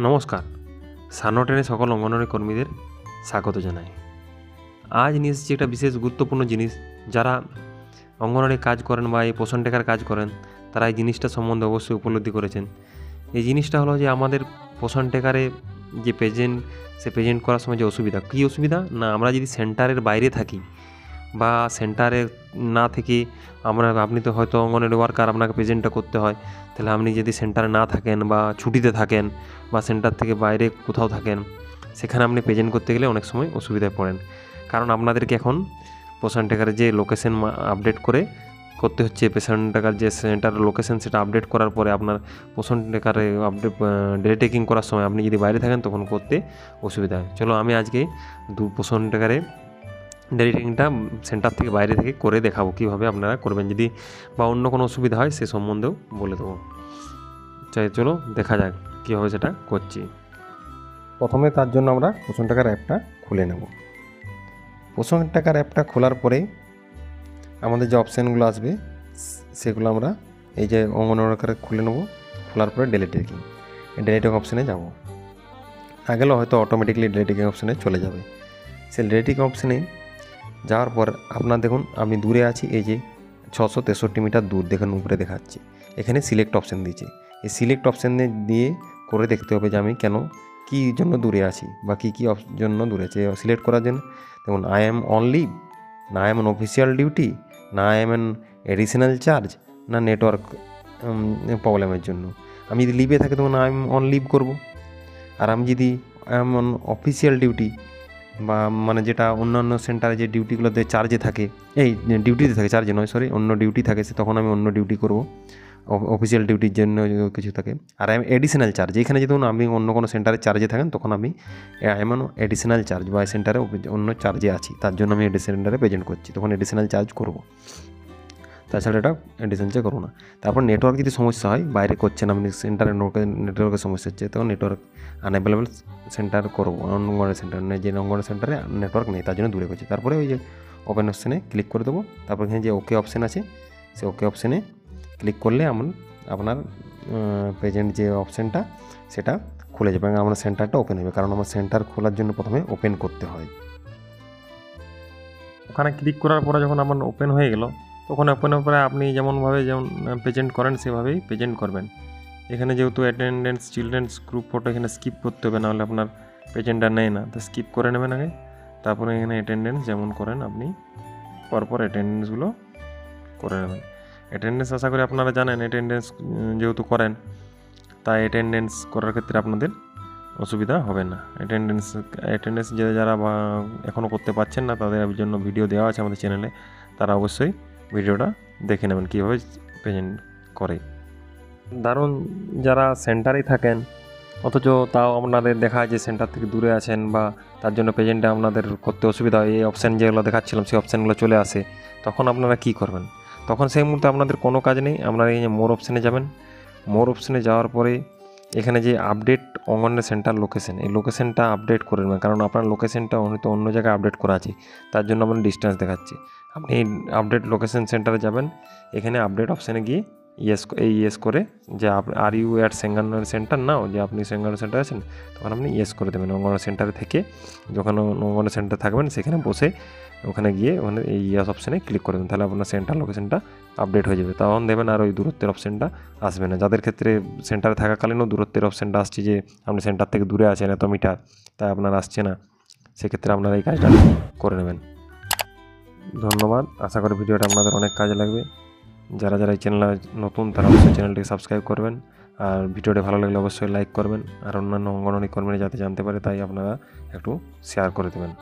নমস্কার, সানোটেনে সকল অঙ্গনওয়াড়ি কর্মীদের স্বাগত জানাই। আজ নিয়ে এসেছি একটা বিশেষ গুরুত্বপূর্ণ জিনিস। যারা অঙ্গনওয়াড়ি কাজ করেন বা এই পোষণ টেকার কাজ করেন, তারা এই জিনিসটা সম্বন্ধে অবশ্যই উপলব্ধি করেছেন। এই জিনিসটা হলো যে আমাদের পোষণ টেকারে যে পেজেন্ট করার সময় যে অসুবিধা, কী অসুবিধা না, আমরা যদি সেন্টারের বাইরে থাকি বা সেন্টারে না থেকে আপনি তো হয়তো অঙ্গনওয়াড়ি ওয়ার্কার, আপনাকে প্রেজেন্টটা করতে হয়। তাহলে আপনি যদি সেন্টারে না থাকেন বা ছুটিতে থাকেন বা সেন্টার থেকে বাইরে কোথাও থাকেন, সেখানে আপনি প্রেজেন্ট করতে গেলে অনেক সময় অসুবিধায় পড়েন। কারণ আপনাদেরকে এখন পোষণ টেকারের যে লোকেশন আপডেট করে করতে হচ্ছে, পোষণ টেকার যে সেন্টারের লোকেশন সেটা আপডেট করার পরে আপনার পোষণ টেকারে আপডেট ডেলিটেকিং করার সময় আপনি যদি বাইরে থাকেন তখন করতে অসুবিধা হয়। চলো আমি আজকে পোষণ টেকারে ডেলিটেকিংটা সেন্টার থেকে বাইরে থেকে করে দেখাবো কীভাবে আপনারা করবেন, যদি বা অন্য কোনো অসুবিধা হয় সে সম্বন্ধেও বলে দেবো। চলো দেখা যাক কীভাবে সেটা করছি। প্রথমে তার জন্য আমরা পোষণ টেকার অ্যাপটা খুলে নেব। পোষণ টেকার অ্যাপটা খোলার পরে আমাদের যে অপশানগুলো আসবে সেগুলো আমরা এই যে অঙ্গনওয়াড়ি খুলে নেব। খোলার পরে ডেলিটেকিং অপশানে যাব। না গেলেও হয়তো অটোমেটিকলি ডেলিটেকিং অপশানে চলে যাবে। সেই ডেলিটেকিং অপশানে যাওয়ার পর আপনার দেখুন আমি দূরে আছি, এই যে 663 মিটার দূর দেখুন উপরে দেখাচ্ছি। এখানে সিলেক্ট অপশান দিয়েছে। এই সিলেক্ট অপশানে দিয়ে করে দেখতে হবে যে আমি কেন কী জন্য দূরে আছি বা কী জন্য দূরে আছি। সিলেক্ট করার জন্য দেখুন আই অ্যাম অন লিভ, না I am on official duty, না I am an additional charge, না নেটওয়ার্ক প্রবলেমের জন্য। আমি যদি লিভে থাকি তখন আই এম অন লিভ করব। আর আমি যদি I am on official duty বা মানে যেটা অন্যান্য সেন্টারে যে ডিউটিগুলোতে চার্জে থাকে, এই ডিউটিতে থাকে, চার্জে নয় সরি, অন্য ডিউটি থাকে, সে তখন আমি অন্য ডিউটি করব, অফিসিয়াল ডিউটির জন্য কিছু থাকে। আর আমি এডিশনাল চার্জ, এখানে যদি আমি অন্য কোনো সেন্টারে চার্জে থাকেন তখন আমি এমন এডিশনাল চার্জ বা সেন্টারে অন্য চার্জে আছি, তার জন্য আমি সেন্টারে প্রেজেন্ট করছি, তখন এডিশনাল চার্জ করব। তাছাড়া এটা এডিশনাল চার্জ করবো না। তারপর নেটওয়ার্ক যদি সমস্যা হয়, বাইরে করছেন আপনি সেন্টারে নেটওয়ার্কের সমস্যা হচ্ছে, তখন নেটওয়ার্ক আনঅ্যাভেলেবল সেন্টার করবো, অঙ্গনওয়াড়ি সেন্টার নেই, যে অঙ্গনওয়াড়ি সেন্টারে নেটওয়ার্ক নেই তার জন্য দূরে করছি। তারপরে ওই যে ওপেন অপশানে ক্লিক করে দেবো। তারপর এখানে যে ওকে অপশান আছে, সেই ওকে অপশানে ক্লিক করলে আপনার প্রেজেন্ট যে অপশানটা সেটা খুলে যাবে এবং আমার সেন্টারটা ওপেন হবে। কারণ আমার সেন্টার খোলার জন্য প্রথমে ওপেন করতে হয়। ওখানে ক্লিক করার পরে যখন আমার ওপেন হয়ে গেল, তখন ওপেনের পরে আপনি যেমন প্রেজেন্ট করেন সেভাবেই প্রেজেন্ট করবেন। এখানে যেহেতু অ্যাটেন্ডেন্স চিলড্রেন্স গ্রুপ ফটো এখানে স্কিপ করতে হবে, নাহলে আপনার প্রেজেন্টটা নেয় না, তো স্কিপ করে নেবেন আগে। তারপরে এখানে অ্যাটেন্ডেন্স যেমন করেন আপনি পরপর অ্যাটেন্ডেন্সগুলো করে নেবেন। অ্যাটেন্ডেন্স আশা করি আপনারা জানেন, অ্যাটেন্ডেন্স যেহেতু করেন তাই অ্যাটেন্ডেন্স করার ক্ষেত্রে আপনাদের অসুবিধা হবে না। অ্যাটেন্ডেন্স যারা এখনও করতে পারছেন না তাদের জন্য ভিডিও দেওয়া আছে আমাদের চ্যানেলে, তারা অবশ্যই ভিডিওটা দেখে নেবেন কীভাবে প্রেজেন্ট করে। দারুণ, যারা সেন্টারেই থাকেন অথচ তাও আপনাদের দেখা যায় যে সেন্টার থেকে দূরে আছেন বা তার জন্য প্রেজেন্টে আপনাদের করতে অসুবিধা হয়, এই অপশান যেগুলো দেখাচ্ছিলাম সেই অপশানগুলো চলে আসে, তখন আপনারা কী করবেন? তখন সেই মুহূর্তে আপনাদের কোনো কাজ নেই, আপনারা এই যে মোর অপশানে যাবেন। মোর অপশানে যাওয়ার পরে এখানে যে আপডেট অঙ্গনওয়াড়ি সেন্টার লোকেশন, এই লোকেশনটা আপডেট করে নেবেন। কারণ আপনার লোকেশনটা হয়তো অন্য জায়গায় আপডেট করা আছে, তার জন্য আপনার ডিস্টেন্স দেখাচ্ছে। আপনি এই আপডেট লোকেশন সেন্টারে যাবেন, এখানে আপডেট অপশানে গিয়ে ইয়েস করে যে are you at Anganwadi centre now, যে আপনি অঙ্গনওয়াড়ি সেন্টার আছেন, তখন আপনি ইয়েস করে দেবেন। অঙ্গনওয়াড়ি সেন্টারে থেকে যখন অঙ্গনওয়াড়ি সেন্টার থাকবেন সেখানে বসে ওখানে গিয়ে ওখানে এই ইয়েস অপশানে ক্লিক করে দেবেন, তাহলে আপনার সেন্টার লোকেশনটা আপডেট হয়ে যাবে। তখন দেবেন আর ওই দূরত্বের অপশানটা আসবে না। যাদের ক্ষেত্রে সেন্টারে থাকাকালীনও দূরত্বের অপশানটা আসছে, যে আপনি সেন্টার থেকে দূরে আছেন এত মিটার, তাই আপনার আসছে না, সেক্ষেত্রে আপনারা এই কাজটা করে নেবেন। ধন্যবাদ, আশা করি ভিডিওটা আপনাদের অনেক কাজে লাগবে। যারা এই চ্যানেলে নতুন তারা অবশ্যই চ্যানেলটিকে সাবস্ক্রাইব করবেন, আর ভিডিওটি ভালো লাগলে অবশ্যই লাইক করবেন, আর অন্যান্য অঙ্গনওয়াড়ি কর্মীরা যাতে জানতে পারে তাই আপনারা একটু শেয়ার করে দেবেন।